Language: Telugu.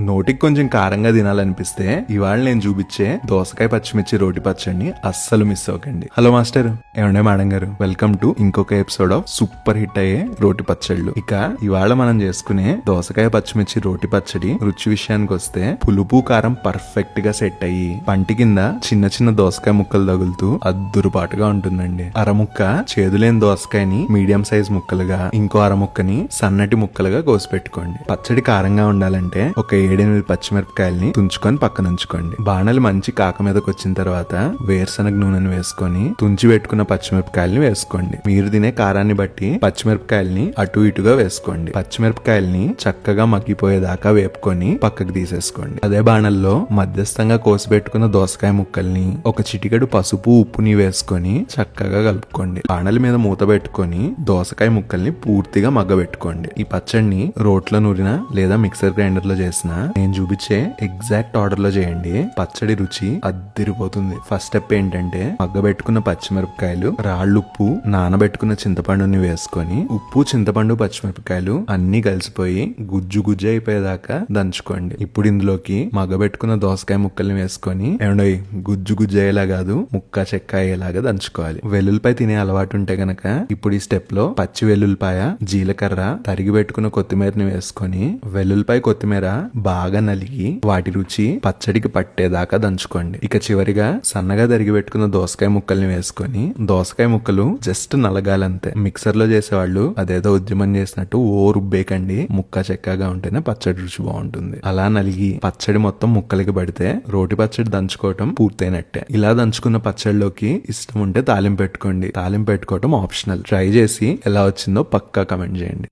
నోటికి కొంచెం కారంగా తినాలనిపిస్తే ఇవాళ నేను చూపించే దోసకాయ పచ్చిమిర్చి రోటి పచ్చడిని అస్సలు మిస్ అవ్వకండి. హలో మాస్టర్, ఏమండే మేడం గారు, వెల్కమ్ టు ఇంకొక ఎపిసోడ్ ఆఫ్ సూపర్ హిట్ అయ్యే రోటి పచ్చళ్ళు. ఇక ఇవాళ మనం చేసుకునే దోసకాయ పచ్చిమిర్చి రోటి పచ్చడి రుచి విషయానికి వస్తే పులుపు కారం పర్ఫెక్ట్ గా సెట్ అయ్యి పంటి కింద చిన్న చిన్న దోసకాయ ముక్కలు తగులుతూ అద్దురుపాటుగా ఉంటుందండి. అరముక్క చేదులేని దోసకాయని మీడియం సైజ్ ముక్కలుగా, ఇంకో అరముక్కని సన్నటి ముక్కలుగా కోసి పెట్టుకోండి. పచ్చడి కారంగా ఉండాలంటే ఒక 7-8 పచ్చిమిరపకాయల్ని తుంచుకొని పక్కన ఉంచుకోండి. బాణలు మంచి కాక మీదకి వచ్చిన తర్వాత వేరుశనగ నూనెను వేసుకొని తుంచి పెట్టుకున్న పచ్చిమిరపకాయల్ని వేసుకోండి. మీరు తినే కారాన్ని బట్టి పచ్చిమిరపకాయల్ని అటు ఇటుగా వేసుకోండి. పచ్చిమిరపకాయల్ని చక్కగా మగ్గిపోయేదాకా వేపుకొని పక్కకు తీసేసుకోండి. అదే బాణల్లో మధ్యస్థంగా కోసి పెట్టుకున్న దోసకాయ ముక్కల్ని ఒక చిటికెడు పసుపు ఉప్పుని వేసుకొని చక్కగా కలుపుకోండి. బాణల మీద మూత పెట్టుకొని దోసకాయ ముక్కల్ని పూర్తిగా మగ్గబెట్టుకోండి. ఈ పచ్చడిని రోట్లో నూరిన లేదా మిక్సర్ గ్రైండర్ లో చేసిన నేను చూపించే ఎగ్జాక్ట్ ఆర్డర్ లో చేయండి. పచ్చడి రుచి అద్దిరిపోతుంది. ఫస్ట్ స్టెప్ ఏంటంటే మగ్గబెట్టుకున్న పచ్చిమిరపకాయలు, రాళ్ళుప్పు, నానబెట్టుకున్న చింతపండుని వేసుకొని ఉప్పు, చింతపండు, పచ్చిమిరపకాయలు అన్ని కలిసిపోయి గుజ్జు గుజ్జు అయిపోయేదాకా దంచుకోండి. ఇప్పుడు ఇందులోకి మగ్గబెట్టుకున్న దోసకాయ ముక్కల్ని వేసుకొని ఏమండోయ్ గుజ్జు గుజ్జు అయ్యేలా కాదు, ముక్క చెక్క అయ్యేలాగా దంచుకోవాలి. వెల్లుల్లిపాయ తినే అలవాటు ఉంటే గనక ఇప్పుడు ఈ స్టెప్ లో పచ్చి వెల్లుల్లిపాయ, జీలకర్ర, తరిగి పెట్టుకున్న కొత్తిమీరని వేసుకొని వెల్లుల్లిపాయ, కొత్తిమీర బాగా నలిగి వాటి రుచి పచ్చడికి పట్టేదాకా దంచుకోండి. ఇక చివరిగా సన్నగా తరిగి పెట్టుకున్న దోసకాయ ముక్కల్ని వేసుకొని దోసకాయ ముక్కలు జస్ట్ నలగాలంతే. మిక్సర్ లో చేసేవాళ్ళు అదేదో ఉద్యమం చేసినట్టు ఓ రుబ్బేకండి. ముక్క చెక్కగా ఉంటేనే పచ్చడి రుచి బాగుంటుంది. అలా నలిగి పచ్చడి మొత్తం ముక్కలకి పడితే రోటి పచ్చడి దంచుకోవటం పూర్తయినట్టే. ఇలా దంచుకున్న పచ్చడిలోకి ఇష్టం ఉంటే తాలింపు పెట్టుకోండి. తాలింపు పెట్టుకోవటం ఆప్షనల్. ట్రై చేసి ఎలా వచ్చిందో పక్కా కమెంట్ చేయండి.